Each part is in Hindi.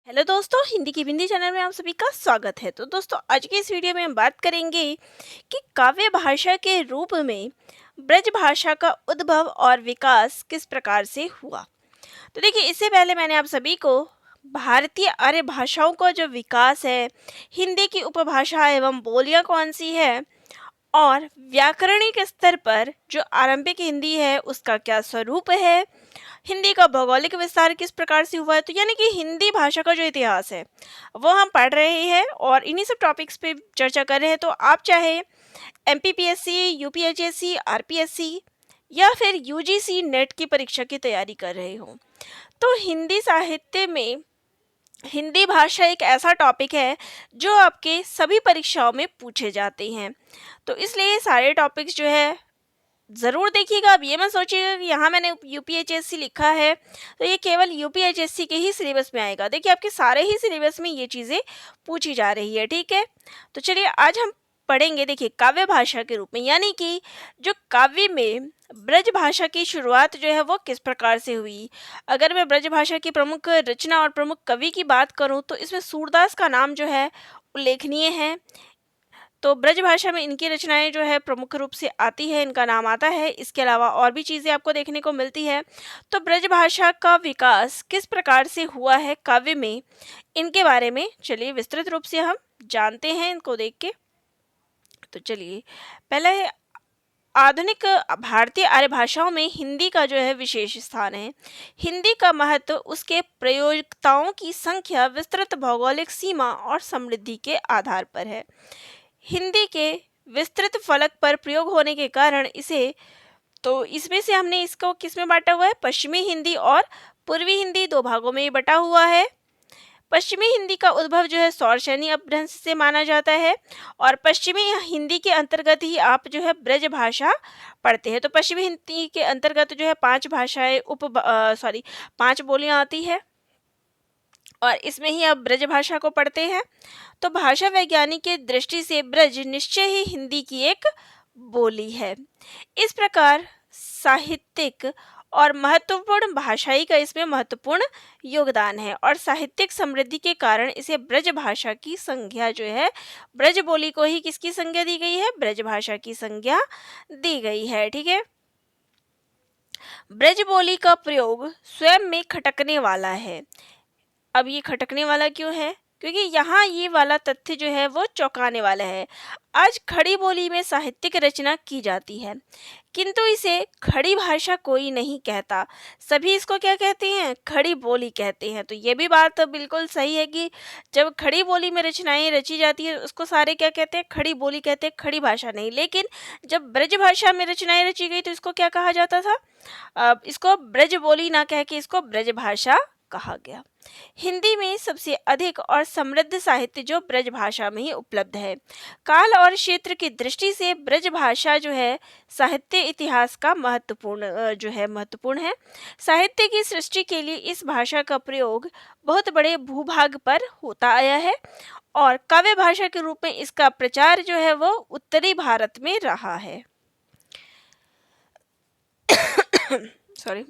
हेलो दोस्तों, हिंदी की बिंदी चैनल में आप सभी का स्वागत है। तो दोस्तों, आज की इस वीडियो में हम बात करेंगे कि काव्य भाषा के रूप में ब्रज भाषा का उद्भव और विकास किस प्रकार से हुआ। तो देखिए, इससे पहले मैंने आप सभी को भारतीय आर्य भाषाओं का जो विकास है, हिंदी की उपभाषा एवं बोलियां कौन सी है और व्याकरणिक स्तर पर जो आरंभिक हिंदी है उसका क्या स्वरूप है, हिंदी का भौगोलिक विस्तार किस प्रकार से हुआ है, तो यानी कि हिंदी भाषा का जो इतिहास है वो हम पढ़ रहे हैं और इन्हीं सब टॉपिक्स पे चर्चा कर रहे हैं। तो आप चाहे एमपीपीएससी, यूपीएचएससी, आरपीएससी या फिर यूजीसी नेट की परीक्षा की तैयारी कर रहे हो, तो हिंदी साहित्य में हिंदी भाषा एक ऐसा टॉपिक है जो आपके सभी परीक्षाओं में पूछे जाते हैं। तो इसलिए सारे टॉपिक्स जो है ज़रूर देखिएगा। अब ये मत सोचिएगा कि यहाँ मैंने यूपीएचएससी लिखा है तो ये केवल यूपीएचएससी के ही सिलेबस में आएगा। देखिए, आपके सारे ही सिलेबस में ये चीज़ें पूछी जा रही है, ठीक है। तो चलिए, आज हम पढ़ेंगे, देखिए, काव्य भाषा के रूप में, यानी कि जो काव्य में ब्रज भाषा की शुरुआत जो है वो किस प्रकार से हुई। अगर मैं ब्रज भाषा की प्रमुख रचना और प्रमुख कवि की बात करूँ तो इसमें सूरदास का नाम जो है उल्लेखनीय है। तो ब्रज भाषा में इनकी रचनाएं जो है प्रमुख रूप से आती है, इनका नाम आता है। इसके अलावा और भी चीज़ें आपको देखने को मिलती है। तो ब्रज भाषा का विकास किस प्रकार से हुआ है काव्य में, इनके बारे में चलिए विस्तृत रूप से हम जानते हैं इनको देख के। तो चलिए, पहले है आधुनिक भारतीय आर्य भाषाओं में हिंदी का जो है विशेष स्थान है। हिंदी का महत्व उसके प्रयोक्ताओं की संख्या, विस्तृत भौगोलिक सीमा और समृद्धि के आधार पर है। हिंदी के विस्तृत फलक पर प्रयोग होने के कारण इसे, तो इसमें से हमने इसको किस में बांटा हुआ है, पश्चिमी हिंदी और पूर्वी हिंदी, दो भागों में बटा हुआ है। पश्चिमी हिंदी का उद्भव जो है सौरसेनी अपभ्रंश से माना जाता है और पश्चिमी हिंदी के अंतर्गत ही आप जो है ब्रज भाषा पढ़ते हैं। तो पश्चिमी हिंदी के अंतर्गत जो है पांच भाषाएं पांच बोलियां आती है और इसमें ही आप ब्रज भाषा को पढ़ते हैं। तो भाषा वैज्ञानिक की दृष्टि से ब्रज निश्चय ही हिंदी की एक बोली है। इस प्रकार साहित्यिक और महत्वपूर्ण भाषाई का इसमें महत्वपूर्ण योगदान है और साहित्यिक समृद्धि के कारण इसे ब्रज भाषा की संज्ञा जो है, ब्रज बोली को ही किसकी संज्ञा दी गई है, ब्रज भाषा की संज्ञा दी गई है, ठीक है। ब्रज बोली का प्रयोग स्वयं में खटकने वाला है। अब ये खटकने वाला क्यों है, क्योंकि यहाँ ये वाला तथ्य जो है वो चौंकाने वाला है। आज खड़ी बोली में साहित्यिक रचना की जाती है किंतु इसे खड़ी भाषा कोई नहीं कहता, सभी इसको क्या कहते हैं, खड़ी बोली कहते हैं। तो ये भी बात बिल्कुल सही है कि जब खड़ी बोली में रचनाएं रची जाती है उसको सारे क्या कहते हैं, खड़ी बोली कहते हैं, खड़ी भाषा नहीं। लेकिन जब ब्रज भाषा में रचनाएं रची गई तो इसको क्या कहा जाता था, इसको ब्रज बोली ना कह के इसको ब्रज भाषा कहा गया। हिंदी में सबसे अधिक और समृद्ध साहित्य जो ब्रज भाषा में ही उपलब्ध है। काल और क्षेत्र की दृष्टि से ब्रज भाषा जो है साहित्य इतिहास का महत्वपूर्ण है। साहित्य की सृष्टि के लिए इस भाषा का प्रयोग बहुत बड़े भूभाग पर होता आया है और काव्य भाषा के रूप में इसका प्रचार जो है वो उत्तरी भारत में रहा है। सॉरी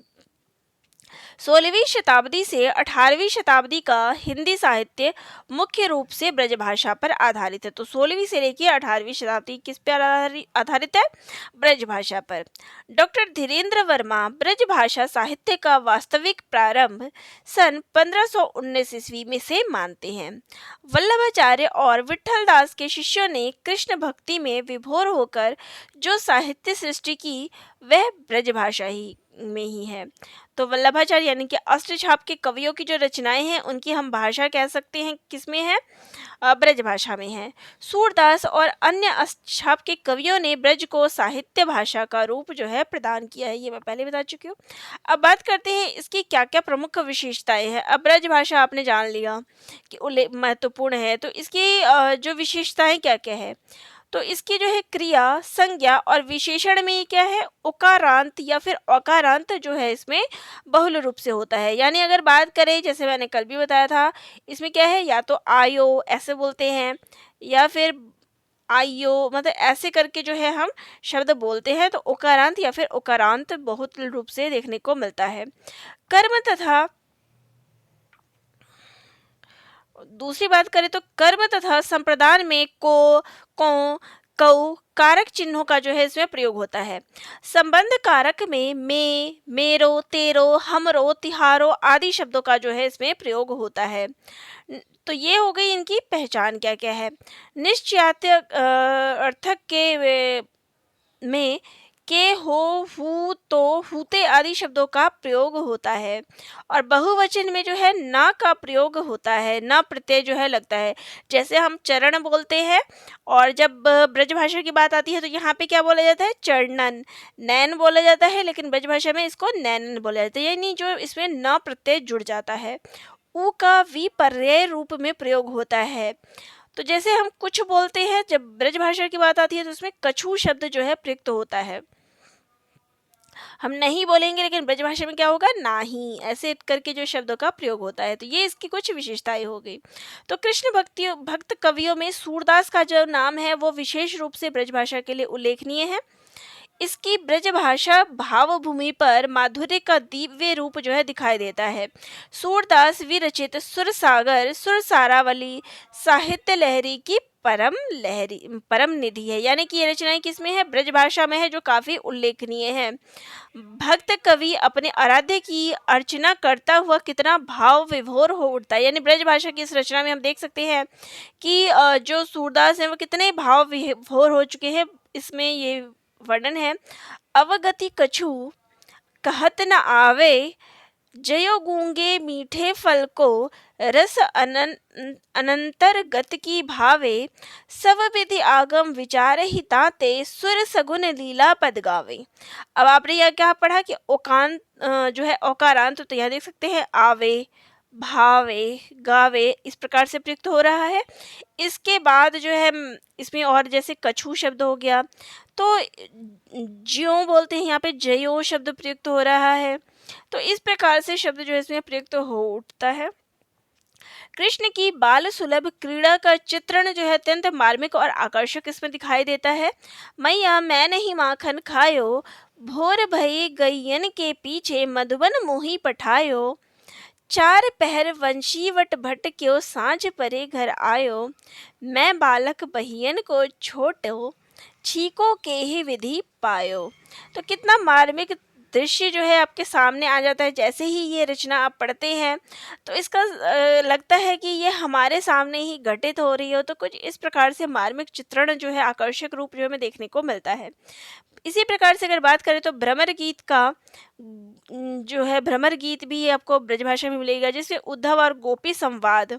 16वीं शताब्दी से 18वीं शताब्दी का हिंदी साहित्य मुख्य रूप से ब्रज भाषा पर आधारित है। तो 16वीं से लेकर 18वीं शताब्दी किस पर आधारित है, ब्रज भाषा पर। डॉक्टर धीरेन्द्र वर्मा ब्रज भाषा साहित्य का वास्तविक प्रारंभ सन 1519 ईस्वी में से मानते हैं। वल्लभाचार्य और विठल दास के शिष्यों ने कृष्ण भक्ति में विभोर होकर जो साहित्य सृष्टि की वह ब्रज भाषा ही में ही है। तो वल्लभाचार्य यानी कि अष्टछाप के कवियों की जो रचनाएं हैं उनकी हम भाषा कह सकते हैं किसमें है, ब्रज भाषा में है। सूरदास और अन्य अष्टछाप के कवियों ने ब्रज को साहित्य भाषा का रूप जो है प्रदान किया है, ये मैं पहले बता चुकी हूँ। अब बात करते हैं इसकी क्या क्या प्रमुख विशेषताएं हैं। अब ब्रज भाषा आपने जान लिया कि महत्वपूर्ण है, तो इसकी जो विशेषताएं क्या क्या है, तो इसकी जो है क्रिया, संज्ञा और विशेषण में क्या है, उकारांत या फिर अकारांत जो है इसमें बहुल रूप से होता है। यानी अगर बात करें, जैसे मैंने कल भी बताया था, इसमें क्या है, या तो आयो ऐसे बोलते हैं या फिर आयो, मतलब ऐसे करके जो है हम शब्द बोलते हैं। तो उकारांत या फिर उकारांत बहुत रूप से देखने को मिलता है। कर्म तथा दूसरी बात करें तो कर्म तथा संप्रदान में को, कौ कारक चिन्हों का जो है इसमें प्रयोग होता है। संबंध कारक में मैं, मेरो, तेरो, हमरो, तिहारो आदि शब्दों का जो है इसमें प्रयोग होता है। तो ये हो गई इनकी पहचान क्या क्या है। निश्चयात्य अर्थक के में के, हो, हु, तो, हुते आदि शब्दों का प्रयोग होता है। और बहुवचन में जो है ना का प्रयोग होता है, ना प्रत्यय जो है लगता है। जैसे हम चरण बोलते हैं और जब ब्रज भाषा की बात आती है तो यहाँ पे क्या बोला जाता है, चरणन। नैन बोला जाता है लेकिन ब्रज भाषा में इसको नैनन बोला जाता है, यानी जो इसमें ना प्रत्यय जुड़ जाता है। उ का विपर्यय रूप में प्रयोग होता है। तो जैसे हम कुछ बोलते हैं, जब ब्रज भाषा की बात आती है तो उसमें कछु शब्द जो है प्रयुक्त होता है। हम नहीं बोलेंगे लेकिन ब्रज भाषा में क्या होगा, नाही, ऐसे करके जो शब्दों का प्रयोग होता है। तो ये इसकी कुछ विशेषताएं हो गई। तो कृष्ण भक्त कवियों में सूरदास का जो नाम है वो विशेष रूप से ब्रज भाषा के लिए उल्लेखनीय है। इसकी ब्रज भाषा भावभूमि पर माधुर्य का दिव्य रूप जो है दिखाई देता है। सूरदास विरचित सुर सागर, सुर सारावली साहित्य लहरी की परम निधि है, यानी कि ये रचनाएं किसमें है, ब्रज भाषा में है, जो काफी उल्लेखनीय है। भक्त कवि अपने आराध्य की अर्चना करता हुआ कितना भाव विभोर हो उठता है। यानी ब्रज भाषा की इस रचना में हम देख सकते हैं कि जो सूरदास है वो कितने भाव विभोर हो चुके हैं। इसमें ये वर्णन है, अवगति कछु कहत न आवे, जयो गूंगे मीठे फल को रस अनंतर गत की भावे, सब विधि आगम विचार ही ताते, सुर सगुन लीला पद गावे। अब आपने यह क्या पढ़ा कि ओकांत जो है ओकारांत, तो यहाँ देख सकते हैं आवे, भावे, गावे इस प्रकार से प्रयुक्त हो रहा है। इसके बाद जो है इसमें और जैसे कछु शब्द हो गया, तो ज्यों बोलते हैं यहाँ पे जयो शब्द प्रयुक्त हो रहा है। तो इस प्रकार से शब्द जो है इसमें प्रयुक्त हो उठता है। कृष्ण की बाल सुलभ क्रीड़ा का चित्रण जो है अत्यंत मार्मिक और आकर्षक इसमें दिखाई देता है। मैया मैं नहीं माखन खायो, भोर भई गैयन के पीछे मधुबन मोही पठायो, चार पहर वंशीवट भट्ट क्यों सांझ परे घर आयो, मैं बालक बहियन को छोटो, छीको के ही विधि पायो। तो कितना मार्मिक दृश्य जो है आपके सामने आ जाता है। जैसे ही ये रचना आप पढ़ते हैं तो इसका लगता है कि ये हमारे सामने ही घटित हो रही हो। तो कुछ इस प्रकार से मार्मिक चित्रण जो है आकर्षक रूप जो हमें देखने को मिलता है। इसी प्रकार से अगर बात करें तो भ्रमर गीत का जो है, भ्रमर गीत भी आपको ब्रजभाषा में मिलेगा, जिसमें उद्धव और गोपी संवाद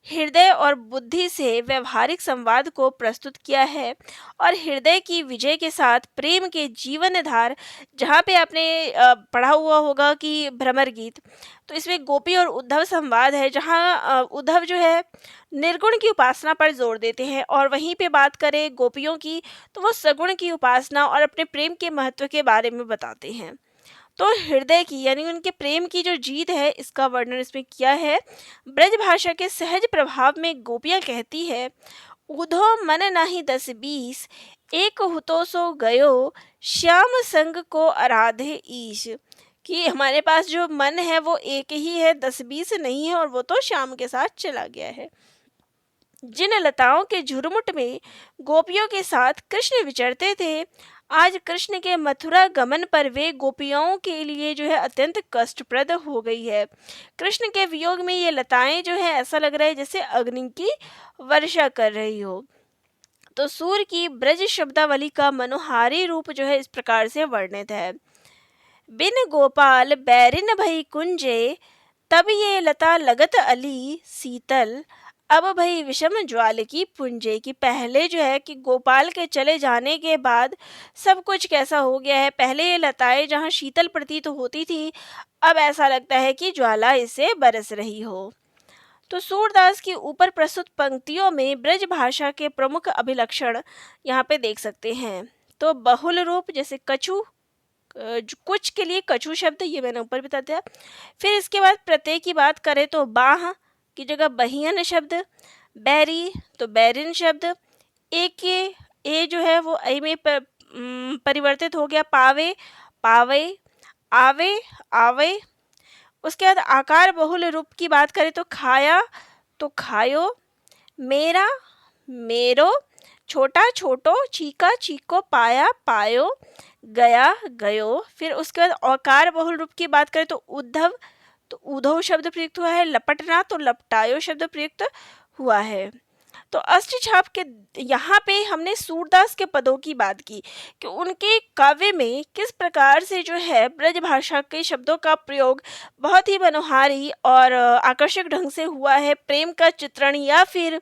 हृदय और बुद्धि से व्यवहारिक संवाद को प्रस्तुत किया है। और हृदय की विजय के साथ प्रेम के जीवन धार, जहाँ पे आपने पढ़ा हुआ होगा कि भ्रमर गीत, तो इसमें गोपी और उद्धव संवाद है, जहाँ उद्धव जो है निर्गुण की उपासना पर जोर देते हैं और वहीं पे बात करें गोपियों की तो वो सगुण की उपासना और अपने प्रेम के महत्व के बारे में बताते हैं। तो हृदय की यानी उनके प्रेम की जो जीत है इसका वर्णन इसमें किया है। ब्रज भाषा के सहज प्रभाव में गोपियाँ कहती है, उधो मन नाही 10-20, एक हुतो सो गयो, श्याम संग को आराधे ईश। कि हमारे पास जो मन है वो एक ही है, 10-20 नहीं है, और वो तो श्याम के साथ चला गया है। जिन लताओं के झुरमुट में गोपियों के साथ कृष्ण विचरते थे, आज कृष्ण के मथुरा गमन पर वे गोपियों के लिए जो है अत्यंत कष्टप्रद हो गई है। कृष्ण के वियोग में ये लताएं जो है ऐसा लग रहा है जैसे अग्नि की वर्षा कर रही हो। तो सूर की ब्रज शब्दावली का मनोहारी रूप जो है इस प्रकार से वर्णित है। बिन गोपाल बैरिन भई कुंजे, तब ये लता लगत अली शीतल, अब भई विषम ज्वाल की पुंजे। की पहले जो है कि गोपाल के चले जाने के बाद सब कुछ कैसा हो गया है। पहले ये लताएं जहाँ शीतल प्रतीत होती थी, अब ऐसा लगता है कि ज्वाला इससे बरस रही हो। तो सूरदास की ऊपर प्रस्तुत पंक्तियों में ब्रज भाषा के प्रमुख अभिलक्षण यहाँ पे देख सकते हैं। तो बहुल रूप, जैसे कछु, कुछ के लिए कछु शब्द, ये मैंने ऊपर बता दिया। फिर इसके बाद प्रत्यय की बात करें तो बाह की जगह बहियन शब्द, बैरी तो बैरिन शब्द, ए जो है वो ऐ में परिवर्तित हो गया, पावे पावे, आवे आवे। उसके बाद आकार बहुल रूप की बात करें तो खाया तो खायो, मेरा मेरो, छोटा छोटो, चीका चीको, पाया पायो, गया गयो। फिर उसके बाद औकार बहुल रूप की बात करें तो उद्धव, तो उधव शब्द प्रयुक्त हुआ है। लपटना तो लपटायो शब्द प्रयुक्त हुआ है। तो अष्टछाप के यहाँ पे हमने सूरदास के पदों की बात की कि उनके काव्य में किस प्रकार से जो है ब्रज भाषा के शब्दों का प्रयोग बहुत ही मनोहारी और आकर्षक ढंग से हुआ है। प्रेम का चित्रण या फिर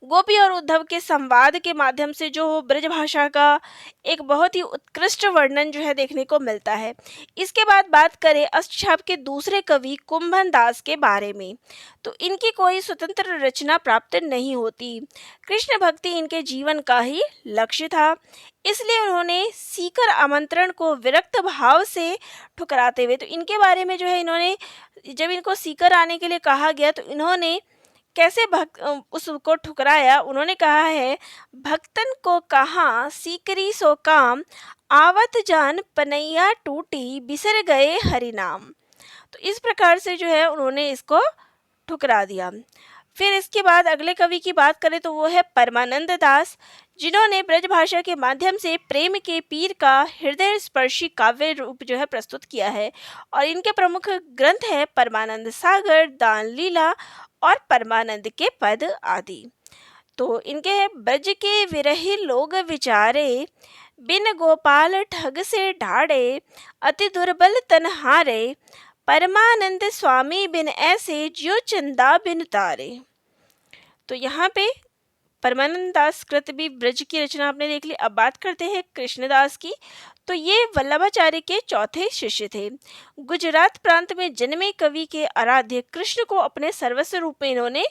गोपी और उद्धव के संवाद के माध्यम से जो ब्रज भाषा का एक बहुत ही उत्कृष्ट वर्णन जो है देखने को मिलता है। इसके बाद बात करें अष्टछाप के दूसरे कवि कुंभन दास के बारे में, तो इनकी कोई स्वतंत्र रचना प्राप्त नहीं होती। कृष्ण भक्ति इनके जीवन का ही लक्ष्य था, इसलिए उन्होंने सीकर आमंत्रण को विरक्त भाव से ठुकराते हुए, तो इनके बारे में जो है इन्होंने जब इनको सीकर आने के लिए कहा गया तो इन्होंने कैसे उसको ठुकराया। उन्होंने कहा है, भक्तन को कहा सीकरी सो काम, आवत जान पनैया टूटी, बिसर गए हरि नाम। तो इस प्रकार से जो है उन्होंने इसको ठुकरा दिया। फिर इसके बाद अगले कवि की बात करें तो वो है परमानंद दास, जिन्होंने ब्रज भाषा के माध्यम से प्रेम के पीर का हृदय स्पर्शी काव्य रूप जो है प्रस्तुत किया है। और इनके प्रमुख ग्रंथ है परमानंद सागर, दान लीला और परमानंद के पद आदि। तो इनके ब्रज के विरही लोग विचारे, बिन गोपाल ठग से ढाड़े, अति दुर्बल तनहारे, परमानंद स्वामी बिन ऐसे, ज्यो चंदा बिन तारे। तो यहाँ पे परमानंद दास कृत भी ब्रज की रचना आपने देख ली। अब बात करते हैं कृष्णदास की। तो ये वल्लभाचार्य के चौथे शिष्य थे। गुजरात प्रांत में जन्मे कवि के आराध्य कृष्ण को अपने सर्वस्व रूप में इन्होंने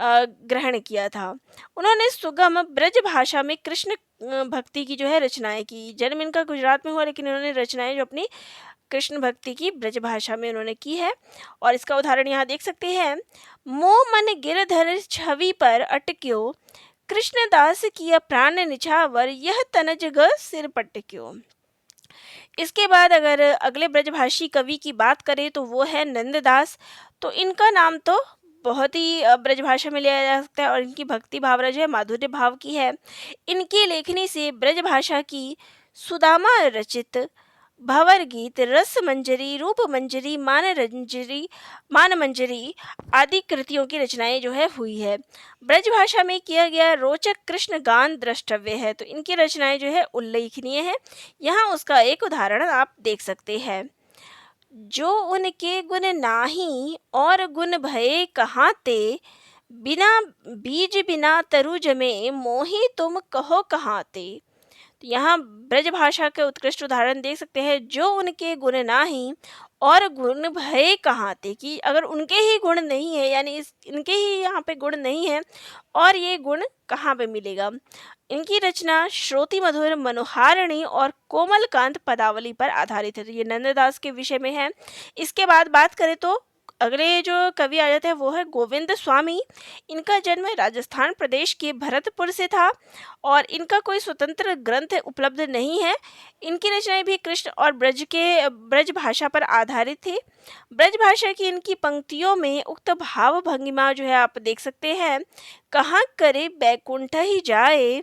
ग्रहण किया था। उन्होंने सुगम ब्रज भाषा में कृष्ण भक्ति की जो है रचनाएं की। जन्म इनका गुजरात में हुआ, लेकिन इन्होंने रचनाएं जो अपनी कृष्ण भक्ति की ब्रज भाषा में उन्होंने की है। और इसका उदाहरण यहाँ देख सकते हैं, मोह मन गिरधर छवि पर अटक्यो, कृष्णदास किया प्राण निछावर, यह तनज ग सिर पटक्यो। इसके बाद अगर अगले ब्रजभाषी कवि की बात करें तो वो है नंददास। तो इनका नाम तो बहुत ही ब्रजभाषा में लिया जा सकता है और इनकी भक्ति भावना जो है माधुर्य भाव की है। इनकी लेखनी से ब्रजभाषा की सुदामा रचित भंवर गीत, रस मंजरी, रूप मंजरी, मान मंजरी आदि कृतियों की रचनाएं जो है हुई है। ब्रज भाषा में किया गया रोचक कृष्ण गान द्रष्टव्य है। तो इनकी रचनाएं जो है उल्लेखनीय है। यहाँ उसका एक उदाहरण आप देख सकते हैं, जो उनके गुण नाही और गुण भये कहाँ ते, बिना बीज बिना तरु जमे, मोही तुम कहो कहाँ ते। तो यहाँ ब्रज भाषा के उत्कृष्ट उदाहरण देख सकते हैं, जो उनके गुण नाही और गुण भय कहाँ थे, कि अगर उनके ही गुण नहीं है, यानी इनके ही यहाँ पे गुण नहीं है और ये गुण कहाँ पे मिलेगा। इनकी रचना श्रोति मधुर, मनोहारिणी और कोमलकांत पदावली पर आधारित है। तो ये नंददास के विषय में है। इसके बाद बात करें तो अगले जो कवि आ जाते हैं वो है गोविंद स्वामी। इनका जन्म राजस्थान प्रदेश के भरतपुर से था और इनका कोई स्वतंत्र ग्रंथ उपलब्ध नहीं है। इनकी रचनाएं भी कृष्ण और ब्रज भाषा पर आधारित थी। ब्रज भाषा की इनकी पंक्तियों में उक्त भाव भंगिमा जो है आप देख सकते हैं, कहाँ करे बैकुंठ ही जाए,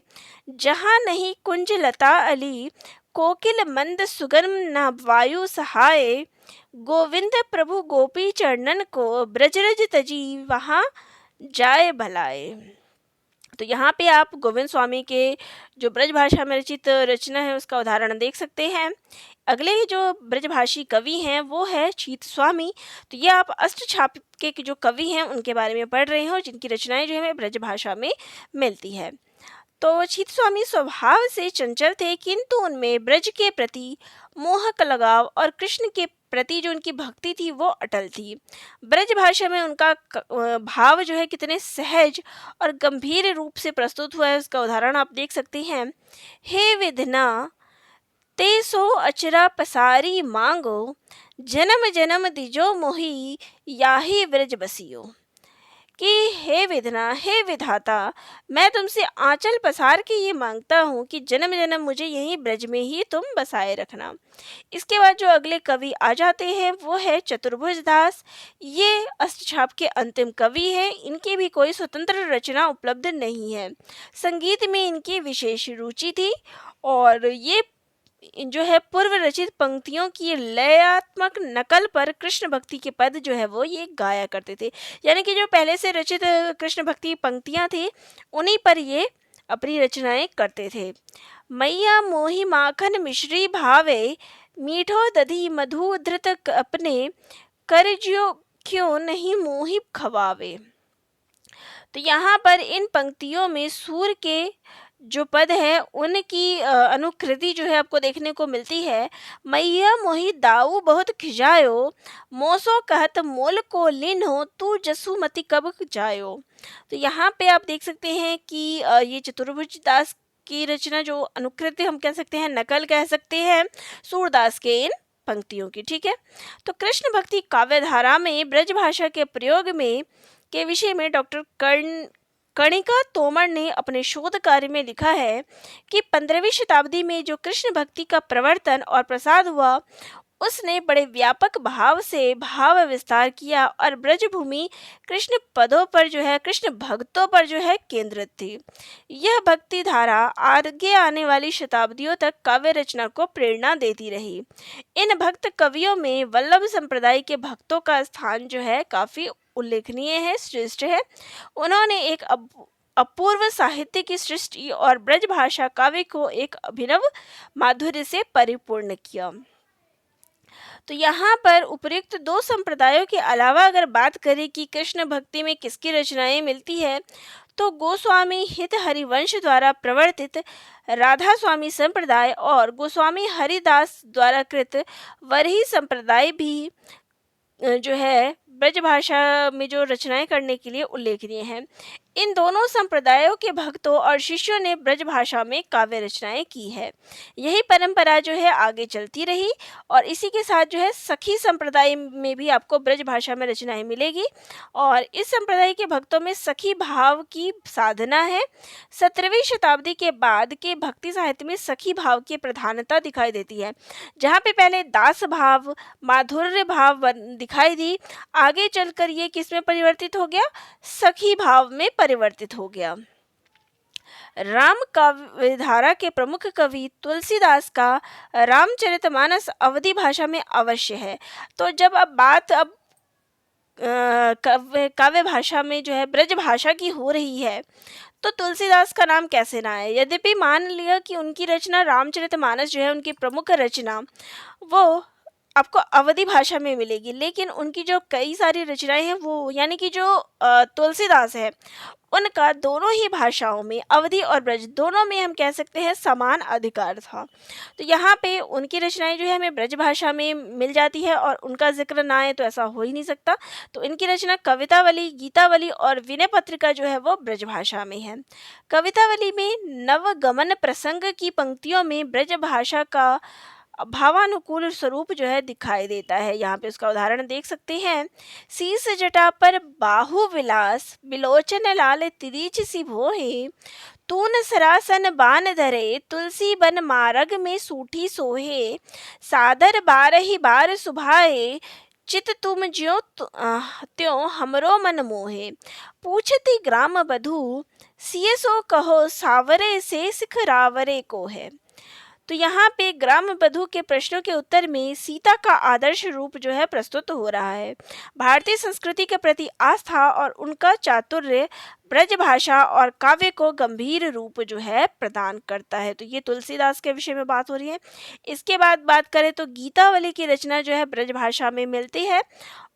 जहाँ नहीं कुंज लता अली, कोकिल मंद सुगम न वायु सहाय, गोविंद प्रभु गोपी चरणन को, ब्रजरज तजी वहाँ जाए भलाए। तो यहाँ पे आप गोविंद स्वामी के जो ब्रज भाषा में रचित रचना है उसका उदाहरण देख सकते हैं। अगले जो ब्रजभाषी कवि हैं वो है चीत स्वामी। तो ये आप अष्टछाप के जो कवि हैं उनके बारे में पढ़ रहे हो, जिनकी रचनाएं जो है ब्रज भाषा में मिलती है। तो चीत स्वामी स्वभाव से चंचल थे, किंतु उनमें ब्रज के प्रति मोह का लगाव और कृष्ण के प्रति जो उनकी भक्ति थी वो अटल थी। ब्रज भाषा में उनका भाव जो है कितने सहज और गंभीर रूप से प्रस्तुत हुआ है उसका उदाहरण आप देख सकते हैं। हे विधना ते सो अचरा पसारी मांगो, जन्म जन्म दिजो मोही, याही ब्रज बसियो। कि हे विधना, हे विधाता, मैं तुमसे आंचल पसार के ये मांगता हूँ कि जन्म जन्म मुझे यहीं ब्रज में ही तुम बसाए रखना। इसके बाद जो अगले कवि आ जाते हैं वो है चतुर्भुज दास। ये अष्टछाप के अंतिम कवि हैं। इनकी भी कोई स्वतंत्र रचना उपलब्ध नहीं है। संगीत में इनकी विशेष रुचि थी और ये जो है पूर्व रचित पंक्तियों की लयात्मक नकल पर कृष्ण भक्ति के पद जो है वो ये गाया करते थे। यानी कि जो पहले से रचित कृष्ण भक्ति पंक्तियां थी उन्हीं पर ये अपनी रचनाएं करते थे। मैया मोहि माखन मिश्री भावे, मीठो दधी मधु धृत अपने, कर ज्यो क्यों नहीं मोहि खवावे। तो यहाँ पर इन पंक्तियों में सूर के जो पद है उनकी अनुकृति जो है आपको देखने को मिलती है। मैया मोहि दाऊ बहुत खिजायो, मोसो कहत मोल को लिन्हो, तू जसुमति कब जायो। तो यहाँ पे आप देख सकते हैं कि ये चतुर्भुज दास की रचना जो अनुकृति हम कह सकते हैं, नकल कह सकते हैं सूरदास के इन पंक्तियों की। ठीक है, तो कृष्ण भक्ति काव्य धारा में ब्रज भाषा के प्रयोग में के विषय में डॉक्टर कर्णिका तोमर ने अपने शोध कार्य में लिखा है कि 15वीं शताब्दी में जो कृष्ण भक्ति का प्रवर्तन और प्रसार हुआ उसने बड़े व्यापक भाव से भाव विस्तार किया और ब्रजभूमि कृष्ण पदों पर जो है, कृष्ण भक्तों पर जो है केंद्रित थी। यह भक्ति धारा आगे आने वाली शताब्दियों तक काव्य रचना को प्रेरणा देती रही। इन भक्त कवियों में वल्लभ संप्रदाय के भक्तों का स्थान जो है काफी उल्लेखनीय है, श्रेष्ठ है। उन्होंने एक अपूर्व साहित्य की सृष्टि और ब्रज भाषा काव्य को एक अभिनव माधुर्य से परिपूर्ण किया। तो यहाँ पर उपयुक्त दो संप्रदायों के अलावा अगर बात करें कि कृष्ण भक्ति में किसकी रचनाएं मिलती है, तो गोस्वामी हित हरिवंश द्वारा प्रवर्तित राधा स्वामी संप्रदाय और गोस्वामी हरिदास द्वारा कृत वरही संप्रदाय भी जो है ब्रज भाषा में जो रचनाएं करने के लिए उल्लेखनीय हैं। इन दोनों संप्रदायों के भक्तों और शिष्यों ने ब्रज भाषा में काव्य रचनाएं की है। यही परंपरा जो है आगे चलती रही और इसी के साथ जो है सखी संप्रदाय में भी आपको ब्रज भाषा में रचनाएं मिलेगी और इस संप्रदाय के भक्तों में सखी भाव की साधना है। 17वीं शताब्दी के बाद के भक्ति साहित्य में सखी भाव की प्रधानता दिखाई देती है। जहाँ पे पहले दास भाव, माधुर्य भाव दिखाई दी, आगे चलकर ये किस में परिवर्तित हो गया, सखी भाव में परिवर्तित हो गया। राम काव्य धारा के प्रमुख कवि तुलसीदास का रामचरितमानस अवधी भाषा में अवश्य है। तो जब अब बात काव्य भाषा में जो है ब्रज भाषा की हो रही है तो तुलसीदास का नाम कैसे ना आए। यद्यपि मान लिया कि उनकी रचना रामचरितमानस जो है उनकी प्रमुख रचना वो आपको अवधी भाषा में मिलेगी, लेकिन उनकी जो कई सारी रचनाएं हैं वो यानी कि जो तुलसीदास है उनका दोनों ही भाषाओं में, अवधी और ब्रज दोनों में हम कह सकते हैं समान अधिकार था। तो यहाँ पे उनकी रचनाएं जो है हमें ब्रज भाषा में मिल जाती है और उनका जिक्र ना आए तो ऐसा हो ही नहीं सकता। तो इनकी रचना कवितावली, गीतावली और विनय पत्रिका जो है वो ब्रज भाषा में है। कवितावली में नवगमन प्रसंग की पंक्तियों में ब्रज भाषा का भावानुकूल स्वरूप जो है दिखाई देता है। यहाँ पे उसका उदाहरण देख सकते हैं। शीस जटा पर बाहु विलास, बिलोचन लाल तिरीच सी भोहे, तून सरासन बान धरे, तुलसी बन मारग में सूठी सोहे, सादर बारही बार सुभाए, चित तुम ज्यो त्यों हमरो मन मोहे, पूछती ग्राम बधू, सिय सो कहो सावरे से सिखरावरे को है। तो यहाँ पे ग्राम बधू के प्रश्नों के उत्तर में सीता का आदर्श रूप जो है प्रस्तुत हो रहा है। भारतीय संस्कृति के प्रति आस्था और उनका चातुर्य ब्रज भाषा और काव्य को गंभीर रूप जो है प्रदान करता है। तो ये तुलसीदास के विषय में बात हो रही है। इसके बाद बात करें तो गीतावली की रचना जो है ब्रज भाषा में मिलती है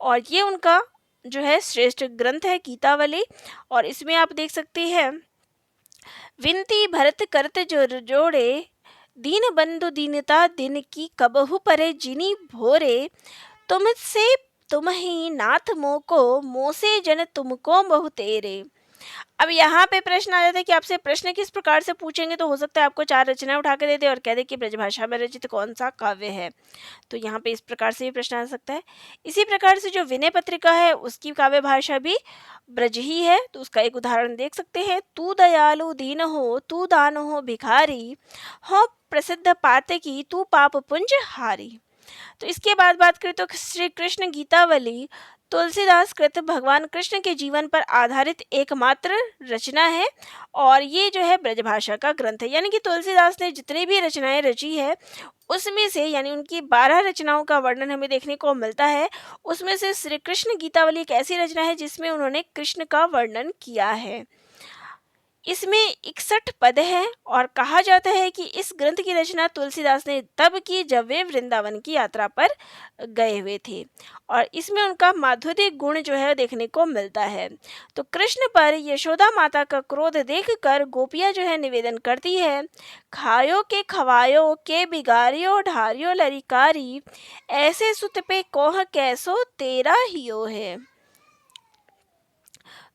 और ये उनका जो है श्रेष्ठ ग्रंथ है गीतावली। और इसमें आप देख सकते हैं, विनती भरत करत जो जोड़े, दीन बंधु दीनता दिन की कबहु परे जिनी भोरे, तुमसे तुम ही नाथ मोको, मोसे जन तुमको बहु तेरे। अब यहाँ पे प्रश्न आ जाता है कि आपसे प्रश्न किस प्रकार से पूछेंगे, तो हो सकता है आपको 4 रचनाएँ उठा के दे दें और कह दें कि ब्रजभाषा में रचित कौन-सा काव्य है। तो यहाँ पे इस प्रकार से भी प्रश्न आ सकता है। इसी प्रकार से जो विनय पत्रिका है उसकी काव्य भाषा भी ब्रज ही है, तो उसका एक उदाहरण देख सकते हैं। तू दयालु दीनहो, तू दानहो भिखारी, हो प्रसिद्ध पातकी, तू पाप पुंज हारी। तो इसके बाद बात करें तो श्री कृष्ण गीतावली तुलसीदास कृत भगवान कृष्ण के जीवन पर आधारित एकमात्र रचना है और ये जो है ब्रजभाषा का ग्रंथ है। यानी कि तुलसीदास ने जितनी भी रचनाएं रची है उसमें से, यानी उनकी 12 रचनाओं का वर्णन हमें देखने को मिलता है। उसमें से श्री कृष्ण गीतावली एक ऐसी रचना है जिसमें उन्होंने कृष्ण का वर्णन किया है। इसमें 61 पद हैं और कहा जाता है कि इस ग्रंथ की रचना तुलसीदास ने तब की जब वे वृंदावन की यात्रा पर गए हुए थे और इसमें उनका माधुर्य गुण जो है देखने को मिलता है। तो कृष्ण पर यशोदा माता का क्रोध देखकर गोपियां जो है निवेदन करती है, खायो के खवायो के बिगारियो ढारियो लरिकारी, ऐसे सुत पे कोह कैसो तेरा हियो है।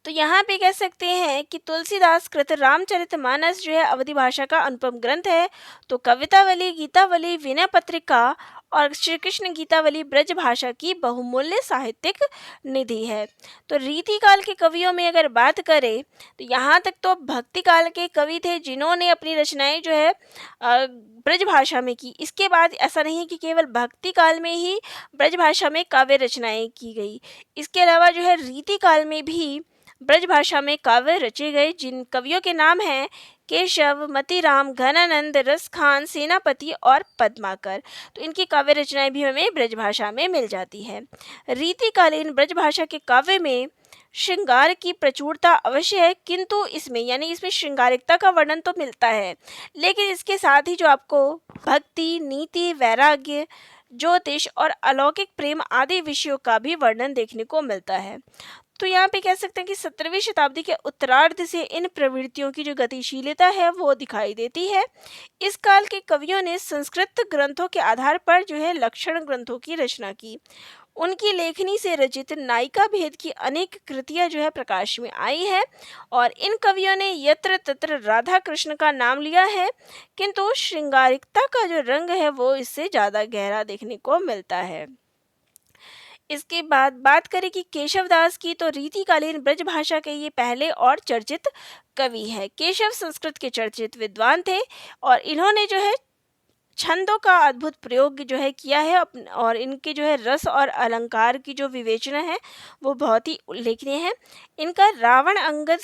तो यहाँ पे कह सकते हैं कि तुलसीदास कृत रामचरितमानस जो है अवधि भाषा का अनुपम ग्रंथ है। तो कवितावली, गीतावली, विनय पत्रिका और श्री कृष्ण गीतावली ब्रज भाषा की बहुमूल्य साहित्यिक निधि है। तो रीति काल के कवियों में अगर बात करें तो यहाँ तक तो भक्ति काल के कवि थे जिन्होंने अपनी रचनाएं जो है ब्रज भाषा में की। इसके बाद ऐसा नहीं है कि केवल भक्ति काल में ही ब्रज भाषा में काव्य रचनाएं की गई। इसके अलावा जो है रीति काल में भी ब्रज भाषा में काव्य रचे गए, जिन कवियों के नाम हैं केशव, मतीराम, घनानंद, रसखान, सेनापति और पद्माकर। तो इनकी काव्य रचनाएं भी हमें ब्रज भाषा में मिल जाती है। रीतिकालीन ब्रज भाषा के काव्य में श्रृंगार की प्रचुरता अवश्य है, किंतु इसमें यानी इसमें श्रृंगारिकता का वर्णन तो मिलता है, लेकिन इसके साथ ही जो आपको भक्ति, नीति, वैराग्य, ज्योतिष और अलौकिक प्रेम आदि विषयों का भी वर्णन देखने को मिलता है। तो यहाँ पे कह सकते हैं कि 17वीं शताब्दी के उत्तरार्ध से इन प्रवृत्तियों की जो गतिशीलता है वो दिखाई देती है। इस काल के कवियों ने संस्कृत ग्रंथों के आधार पर जो है लक्षण ग्रंथों की रचना की। उनकी लेखनी से रचित नायिका भेद की अनेक कृतियां जो है प्रकाश में आई है और इन कवियों ने यत्र तत्र राधा कृष्ण का नाम लिया है, किंतु श्रृंगारिकता का जो रंग है वो इससे ज़्यादा गहरा देखने को मिलता है। इसके बाद बात करें कि केशवदास की, तो रीतिकालीन ब्रज भाषा के ये पहले और चर्चित कवि है। केशव संस्कृत के चर्चित विद्वान थे और इन्होंने जो है छंदों का अद्भुत प्रयोग जो है किया है और इनके जो है रस और अलंकार की जो विवेचना है वो बहुत ही उल्लेखनीय है। इनका रावण अंगद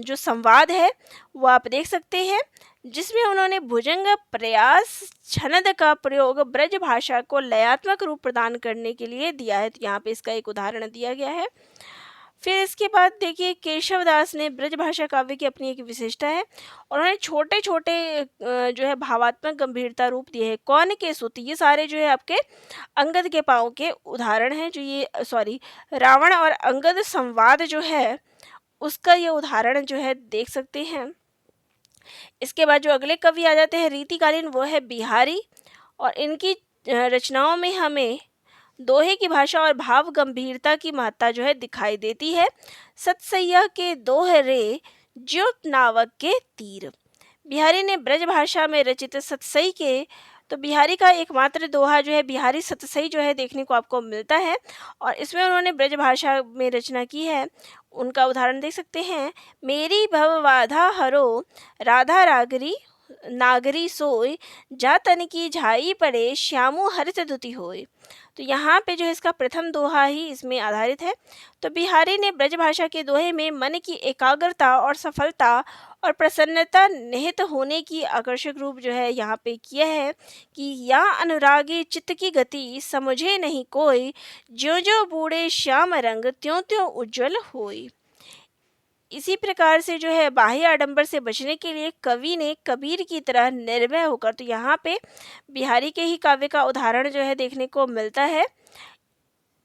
जो संवाद है वो आप देख सकते हैं, जिसमें उन्होंने भुजंग प्रयास छनद का प्रयोग ब्रज भाषा को लयात्मक रूप प्रदान करने के लिए दिया है। तो यहाँ पे इसका एक उदाहरण दिया गया है। फिर इसके बाद देखिए केशवदास ने ब्रज भाषा काव्य की अपनी एक विशेषता है और उन्होंने छोटे छोटे जो है भावात्मक गंभीरता रूप दिए हैं। कौन के सुत, ये सारे जो है आपके अंगद के पाँव के उदाहरण हैं। जो ये रावण और अंगद संवाद जो है उसका ये उदाहरण जो है देख सकते हैं। इसके बाद जो अगले कवि आ जाते हैं रीतिकालीन, वो है बिहारी और इनकी रचनाओं में हमें दोहे की भाषा और भाव गंभीरता की महत्ता जो है दिखाई देती है। सतसैया के दोहरे ज्योत नावक के तीर। बिहारी ने ब्रज भाषा में रचित सतसई के, तो बिहारी का एकमात्र दोहा जो है बिहारी सतसई जो है देखने को आपको मिलता है और इसमें उन्होंने ब्रज भाषा में रचना की है। उनका उदाहरण देख सकते हैं, मेरी भव बाधा हरो राधा रागरी नागरी सोय, जा तन की झाई पड़े श्यामु हरित दुति होय। तो यहाँ पे जो है इसका प्रथम दोहा ही इसमें आधारित है। तो बिहारी ने ब्रज भाषा के दोहे में मन की एकाग्रता और सफलता और प्रसन्नता निहित होने की आकर्षक रूप जो है यहाँ पे किया है कि या अनुरागी चित्त की गति समझे नहीं कोई, ज्यो ज्यो बूढ़े श्याम रंग त्यों त्यों उज्जवल होई। इसी प्रकार से जो है बाह्य आडंबर से बचने के लिए कवि ने कबीर की तरह निर्भय होकर, तो यहाँ पे बिहारी के ही काव्य का उदाहरण जो है देखने को मिलता है।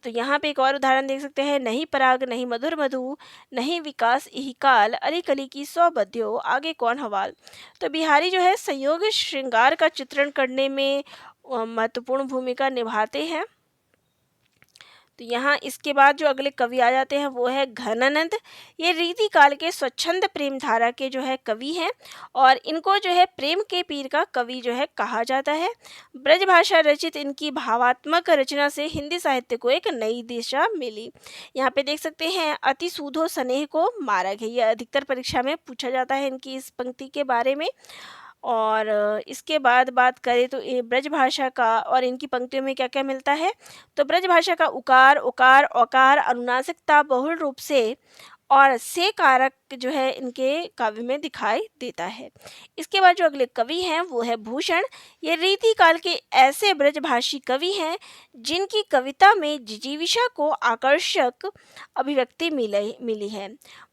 तो यहाँ पे एक और उदाहरण देख सकते हैं, नहीं पराग नहीं मधुर मधु नहीं विकास यही काल, अली कली की 100 बध्यो आगे कौन हवाल। तो बिहारी जो है संयोग श्रृंगार का चित्रण करने में महत्वपूर्ण भूमिका निभाते हैं। तो तो यहाँ इसके बाद जो अगले कवि आ जाते हैं वो है घनानंद। ये रीति काल के स्वच्छंद प्रेम धारा के जो है कवि हैं और इनको जो है प्रेम के पीर का कवि जो है कहा जाता है। ब्रज भाषा रचित इनकी भावात्मक रचना से हिंदी साहित्य को एक नई दिशा मिली। यहाँ पे देख सकते हैं अति सूधो स्नेह को मार्ग है, यह अधिकतर परीक्षा में पूछा जाता है इनकी इस पंक्ति के बारे में। और इसके बाद बात करें तो ये ब्रज भाषा का और इनकी पंक्तियों में क्या क्या मिलता है, तो ब्रज भाषा का उकार उकार औकार अनुनासिकता बहुल रूप से और से कारक जो है इनके काव्य में दिखाई देता है। इसके बाद जो अगले कवि हैं वो है भूषण। ये रीति काल के ऐसे ब्रजभाषी कवि हैं जिनकी कविता में जिजीविषा को आकर्षक अभिव्यक्ति मिली है।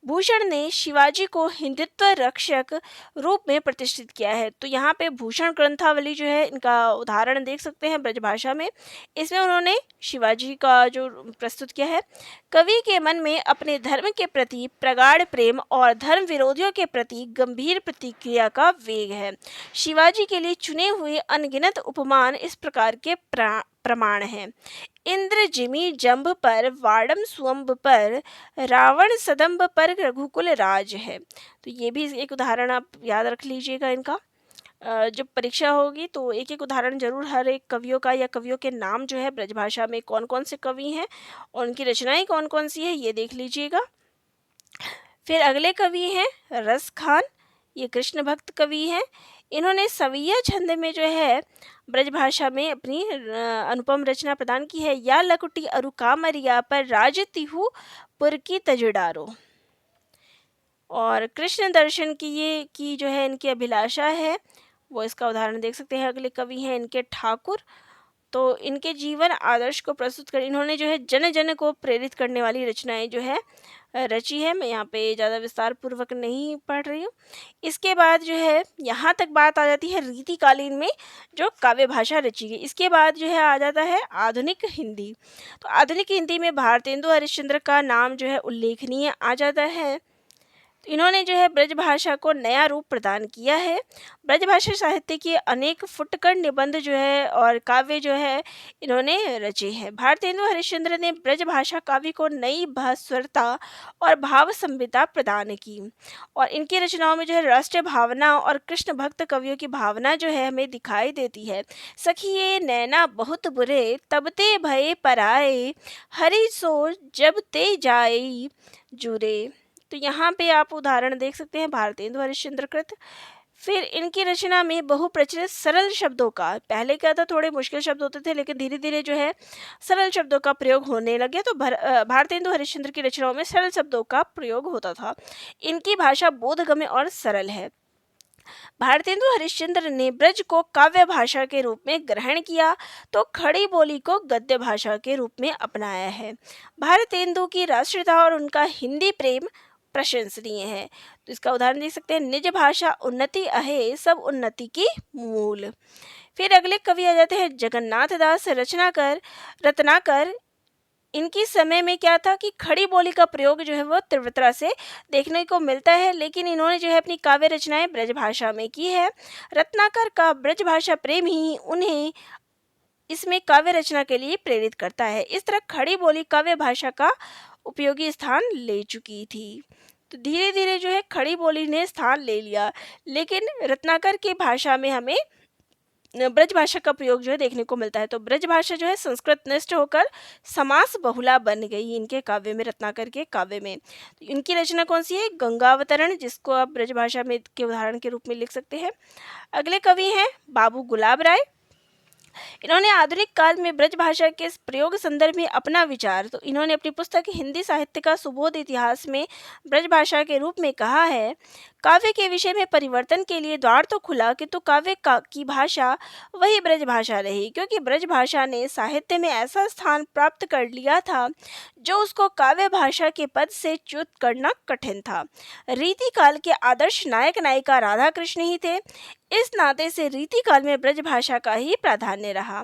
भूषण ने शिवाजी को हिंदुत्व रक्षक रूप में प्रतिष्ठित किया है। तो यहाँ पे भूषण ग्रंथावली जो है इनका उदाहरण देख सकते हैं ब्रजभाषा में। इसमें उन्होंने शिवाजी का जो प्रस्तुत किया है। कवि के मन में अपने धर्म के प्रति प्रगाढ़ प्रेम और धर्म विरोधियों के प्रति गंभीर प्रतिक्रिया का वेग है। शिवाजी के लिए चुने हुए अनगिनत उपमान इस प्रकार के प्रमाण हैं। इंद्र जिमी जंभ पर, वाड़म स्वंब पर, रावण सदम्ब पर रघुकुल राज है। तो ये भी एक उदाहरण आप याद रख लीजिएगा इनका। जब परीक्षा होगी तो एक एक उदाहरण जरूर हर एक कवियों का या कवियों के नाम जो है ब्रजभाषा में कौन कौन से कवि हैं और उनकी रचनाएं कौन कौन सी है ये देख लीजिएगा। फिर अगले कवि हैं रस खान। ये कृष्ण भक्त कवि हैं। इन्होंने सवैया छंद में जो है ब्रजभाषा में अपनी अनुपम रचना प्रदान की है। या लकुटी अरु कामरिया पर राज तिहु पुर की तजडारो। और कृष्ण दर्शन की जो है इनकी अभिलाषा है वो इसका उदाहरण देख सकते हैं। अगले कवि हैं इनके ठाकुर। तो इनके जीवन आदर्श को प्रस्तुत कर इन्होंने जो है जन जन को प्रेरित करने वाली रचनाएं जो है रची है। मैं यहाँ पे ज़्यादा विस्तार पूर्वक नहीं पढ़ रही हूँ। इसके बाद जो है यहाँ तक बात आ जाती है रीतिकालीन में जो काव्य भाषा रची गई। इसके बाद जो है आ जाता है आधुनिक हिंदी। तो आधुनिक हिंदी में भारतेंदु हरिश्चंद्र का नाम जो है उल्लेखनीय आ जाता है। तो इन्होंने जो है ब्रजभाषा को नया रूप प्रदान किया है। ब्रजभाषा साहित्य के अनेक फुटकर निबंध जो है और काव्य जो है इन्होंने रचे हैं। भारतेंदु हरिश्चंद्र ने ब्रजभाषा काव्य को नई भास्वरता और भाव संविदा प्रदान की और इनकी रचनाओं में जो है राष्ट्रीय भावना और कृष्ण भक्त कवियों की भावना जो है हमें दिखाई देती है। सखिए नैना बहुत बुरे तब ते भये पराए, हरि सो जब ते जाए जुरे। तो यहाँ पे आप उदाहरण देख सकते हैं भारतेंदु हरिश्चंद्र कृत। फिर इनकी रचना में बहुप्रचलित सरल शब्दों का, पहले क्या था थोड़े मुश्किल शब्द होते थे लेकिन धीरे धीरे जो है सरल शब्दों का प्रयोग होने लगे। तो भारतेंदु हरिश्चंद्र की रचनाओं में सरल शब्दों का प्रयोग होता था। इनकी भाषा बोधगम्य और सरल है। भारतेंदु हरिश्चंद्र ने ब्रज को काव्य भाषा के रूप में ग्रहण किया तो खड़ी बोली को गद्य भाषा के रूप में अपनाया है। भारतेंदु की राष्ट्रीयता और उनका हिंदी प्रेम प्रशंसनीय है। तो इसका उदाहरण देख सकते हैं निज भाषा उन्नति अहे सब उन्नति की मूल। फिर अगले कवि आ जाते हैं जगन्नाथ दास रत्नाकर। इनकी समय में क्या था कि खड़ी बोली का प्रयोग जो है वो तीव्रता से देखने को मिलता है, लेकिन इन्होंने जो है अपनी काव्य रचनाएं ब्रजभाषा में की है। रत्नाकर का ब्रजभाषा प्रेम ही उन्हें इसमें काव्य रचना के लिए प्रेरित करता है। इस तरह खड़ी बोली काव्य भाषा का उपयोगी स्थान ले चुकी थी। तो धीरे धीरे जो है खड़ी बोली ने स्थान ले लिया, लेकिन रत्नाकर की भाषा में हमें ब्रज भाषा का प्रयोग जो है देखने को मिलता है। तो ब्रज भाषा जो है संस्कृत निष्ठ होकर समास बहुला बन गई इनके काव्य में, रत्नाकर के काव्य में। तो इनकी रचना कौन सी है, गंगावतरण, जिसको आप ब्रज भाषा में के उदाहरण के रूप में लिख सकते हैं। अगले कवि हैं बाबू गुलाब राय। इन्होंने आधुनिक काल में ब्रज भाषा के प्रयोग संदर्भ में अपना विचार, तो इन्होंने अपनी पुस्तक हिंदी साहित्य का सुबोध इतिहास में ब्रज भाषा के रूप में कहा है, काव्य के विषय में परिवर्तन के लिए द्वार तो खुला किंतु काव्य की भाषा वही ब्रज भाषा रही, क्योंकि ब्रज भाषा ने साहित्य में ऐसा स्थान प्राप्त कर लिया था जो उसको काव्य भाषा के पद से च्युत करना कठिन था। रीति काल के आदर्श नायक नायिका राधा कृष्ण ही थे। इस नाते से रीति काल में ब्रज भाषा का ही प्राधान्य रहा।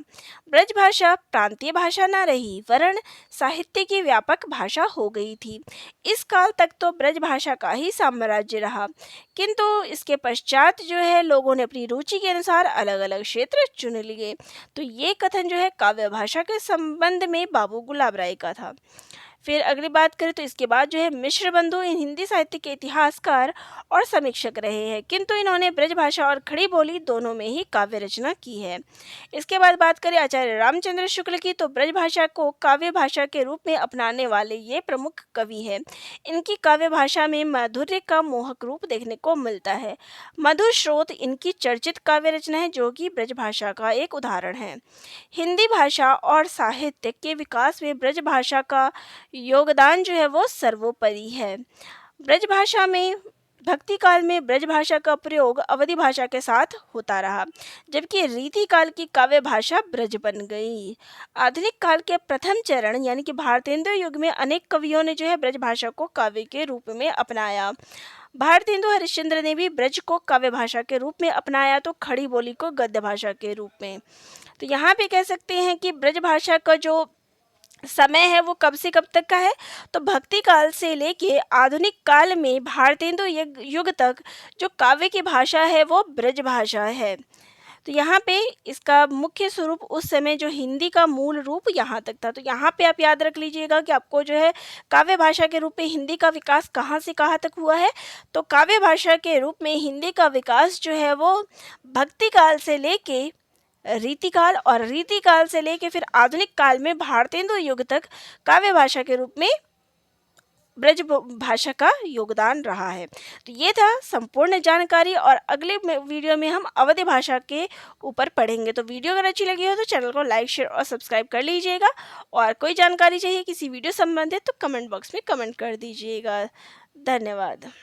ब्रज भाषा प्रांतीय भाषा न रही, वरन साहित्य की व्यापक भाषा हो गई थी। इस काल तक तो ब्रज भाषा का ही साम्राज्य रहा, किंतु इसके पश्चात जो है लोगों ने अपनी रुचि के अनुसार अलग अलग क्षेत्र चुन लिए। तो ये कथन जो है काव्य भाषा के संबंध में बाबू गुलाब राय का था। फिर अगली बात करें तो इसके बाद जो है मिश्र बंधु इन हिंदी साहित्य के इतिहासकार और समीक्षक रहे हैं, किंतु इन्होंने ब्रज भाषा और खड़ी बोली दोनों में ही काव्य रचना की है। इसके बाद बात करें आचार्य रामचंद्र शुक्ल की, तो ब्रज भाषा को काव्य भाषा के रूप में अपनाने वाले ये प्रमुख कवि हैं। इनकी काव्य भाषा में माधुर्य का मोहक रूप देखने को मिलता है। मधुर स्रोत इनकी चर्चित काव्य रचना है, जो कि ब्रज भाषा का एक उदाहरण है। हिंदी भाषा और साहित्य के विकास में ब्रज भाषा का योगदान जो है वो सर्वोपरि है। ब्रज भाषा में भक्ति काल में ब्रज भाषा का प्रयोग अवधि भाषा के साथ होता रहा, जबकि रीति काल की काव्य भाषा ब्रज बन गई। आधुनिक काल के प्रथम चरण यानी कि भारतेंदु युग में अनेक कवियों ने जो है ब्रज भाषा को काव्य के रूप में अपनाया। भारतेंदु हरिश्चंद्र ने भी ब्रज को काव्य भाषा के रूप में अपनाया, तो खड़ी बोली को गद्य भाषा के रूप में। तो यहाँ पे कह सकते हैं कि ब्रज भाषा का जो समय है वो कब से कब तक का है, तो भक्ति काल से लेके आधुनिक काल में भारतेंदु युग तक जो काव्य की भाषा है वो ब्रज भाषा है। तो यहाँ पे इसका मुख्य स्वरूप उस समय जो हिंदी का मूल रूप यहाँ तक था। तो यहाँ पे आप याद रख लीजिएगा कि आपको जो है काव्य भाषा के रूप में हिंदी का विकास कहाँ से कहाँ तक हुआ है। तो काव्य भाषा के रूप में हिंदी का विकास जो है वो भक्ति काल से लेके रीतिकाल और रीतिकाल से लेके फिर आधुनिक काल में भारतेंदु युग तक काव्य भाषा के रूप में ब्रज भाषा का योगदान रहा है। तो ये था संपूर्ण जानकारी, और अगले वीडियो में हम अवधि भाषा के ऊपर पढ़ेंगे। तो वीडियो अगर अच्छी लगी हो तो चैनल को लाइक शेयर और सब्सक्राइब कर लीजिएगा, और कोई जानकारी चाहिए किसी वीडियो संबंधित तो कमेंट बॉक्स में कमेंट कर दीजिएगा। धन्यवाद।